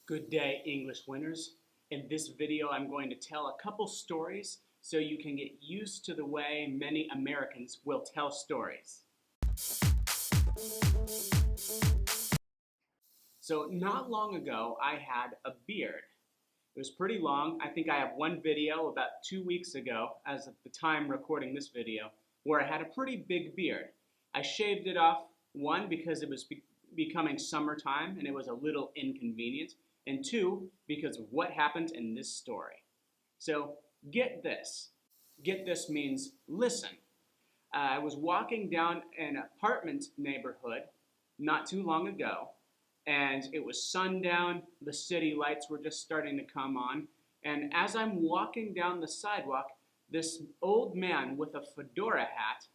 Good day, English winners. In this video, I'm going to tell a couple stories so you can get used to the way many Americans will tell stories. So not long ago, I had a beard. It was pretty long. I think I have one video about 2 weeks ago, as of the time recording this video, where I had a pretty big beard. I shaved it off, one, because it was becoming summertime and it was a little inconvenient, and two, because of what happened in this story. So get this. Get this means listen. I was walking down an apartment neighborhood not too long ago, and it was sundown. The city lights were just starting to come on. And as I'm walking down the sidewalk, this old man with a fedora hat,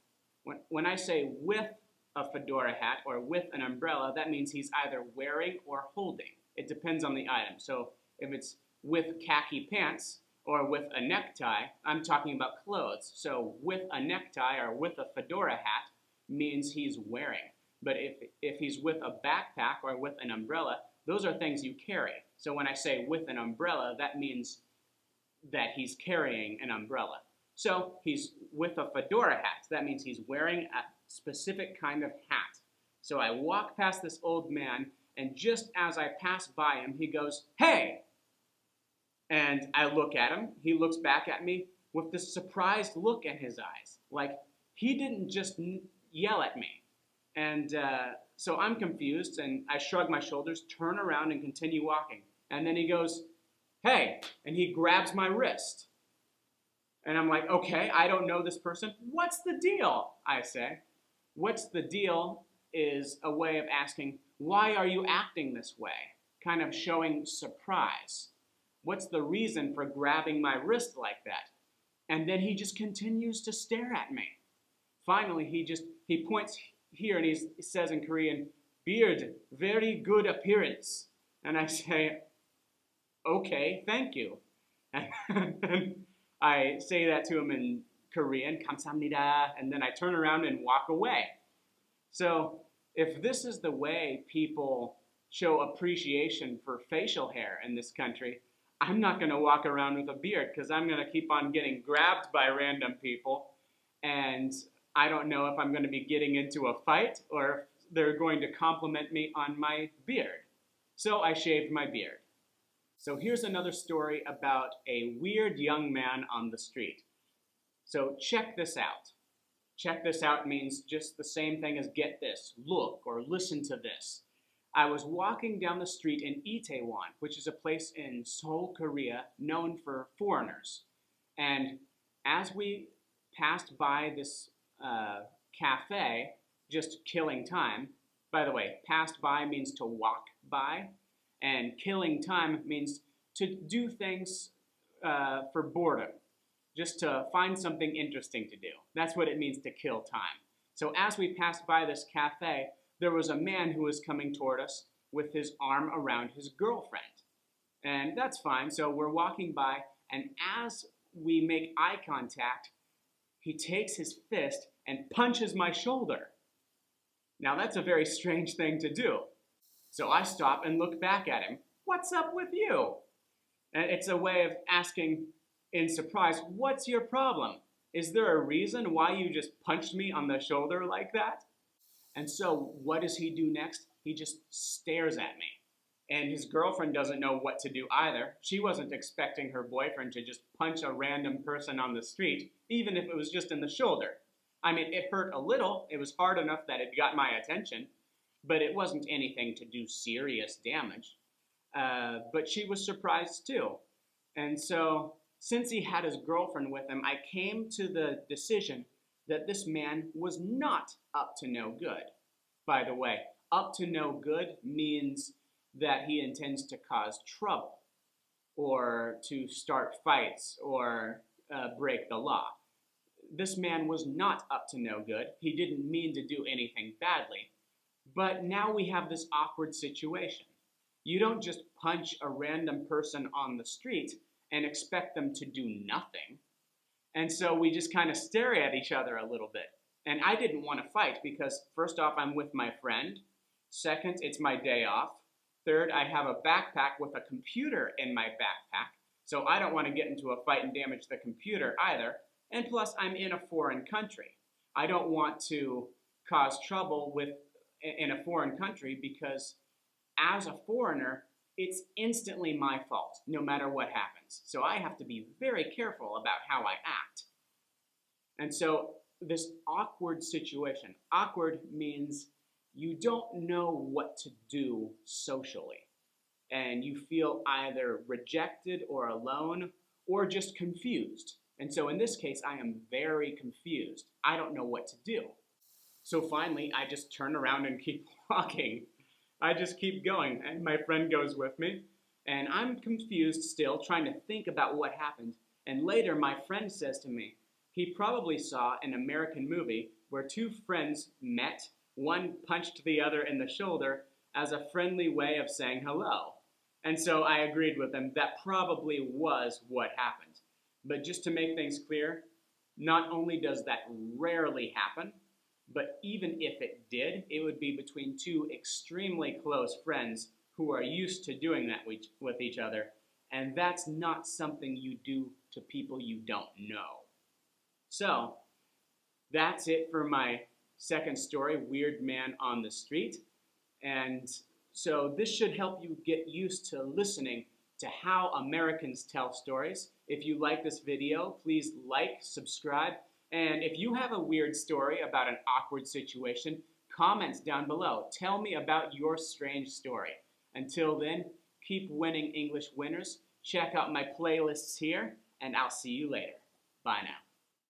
when I say with a fedora hat or with an umbrella, that means he's either wearing or holding. It depends on the item. So if it's with khaki pants or with a necktie, I'm talking about clothes. So with a necktie or with a fedora hat means he's wearing. But if he's with a backpack or with an umbrella, those are things you carry. So when I say with an umbrella, that means that he's carrying an umbrella. So he's with a fedora hat. That means he's wearing a specific kind of hat. So I walk past this old man, and just as I pass by him, he goes, "Hey!" And I look at him. He looks back at me with this surprised look in his eyes. Like, he didn't just yell at me. And so I'm confused, and I shrug my shoulders, turn around, and continue walking. And then he goes, "Hey," and he grabs my wrist. And I'm like, okay, I don't know this person. What's the deal? I say. What's the deal is a way of asking, why are you acting this way? Kind of showing surprise. What's the reason for grabbing my wrist like that? And then he just continues to stare at me. Finally, he points here and he says in Korean, "Beard, very good appearance." And I say, "Okay, thank you." And I say that to him in Korean, "감사합니다," and then I turn around and walk away. So if this is the way people show appreciation for facial hair in this country, I'm not going to walk around with a beard because I'm going to keep on getting grabbed by random people, and I don't know if I'm going to be getting into a fight or if they're going to compliment me on my beard. So I shaved my beard. So here's another story about a weird young man on the street. So check this out. Check this out means just the same thing as get this, look, or listen to this. I was walking down the street in Itaewon, which is a place in Seoul, Korea, known for foreigners. And as we passed by this cafe, just killing time. By the way, passed by means to walk by, and killing time means to do things for boredom, just to find something interesting to do. That's what it means to kill time. So as we passed by this cafe, there was a man who was coming toward us with his arm around his girlfriend. And that's fine, so we're walking by, and as we make eye contact, he takes his fist and punches my shoulder. Now that's a very strange thing to do. So I stop and look back at him. "What's up with you?" And it's a way of asking in surprise, "What's your problem? Is there a reason why you just punched me on the shoulder like that?" And so what does he do next? He just stares at me. And his girlfriend doesn't know what to do either. She wasn't expecting her boyfriend to just punch a random person on the street, even if it was just in the shoulder. I mean, it hurt a little. It was hard enough that it got my attention, but it wasn't anything to do serious damage. But she was surprised too. And so, since he had his girlfriend with him, I came to the decision that this man was not up to no good. By the way, up to no good means that he intends to cause trouble or to start fights or break the law. This man was not up to no good. He didn't mean to do anything badly. But now we have this awkward situation. You don't just punch a random person on the street and expect them to do nothing. And so we just kind of stare at each other a little bit. And I didn't want to fight because, first off, I'm with my friend. Second, it's my day off. Third, I have a backpack with a computer in my backpack, so I don't want to get into a fight and damage the computer either. And plus, I'm in a foreign country. I don't want to cause trouble in a foreign country because as a foreigner, it's instantly my fault, no matter what happens. So I have to be very careful about how I act. And so this awkward situation, awkward means you don't know what to do socially. And you feel either rejected or alone or just confused. And so in this case, I am very confused. I don't know what to do. So finally, I just turn around and keep walking. I just keep going, and my friend goes with me. And I'm confused still, trying to think about what happened. And later, my friend says to me, he probably saw an American movie where two friends met, one punched the other in the shoulder as a friendly way of saying hello. And so I agreed with him. That probably was what happened. But just to make things clear, not only does that rarely happen, but even if it did, it would be between two extremely close friends who are used to doing that with each other. And that's not something you do to people you don't know. So, that's it for my second story, Weird Man on the Street. And so this should help you get used to listening to how Americans tell stories. If you like this video, please like, subscribe, and if you have a weird story about an awkward situation, comment down below. Tell me about your strange story. Until then, keep winning English winners. Check out my playlists here, and I'll see you later. Bye now.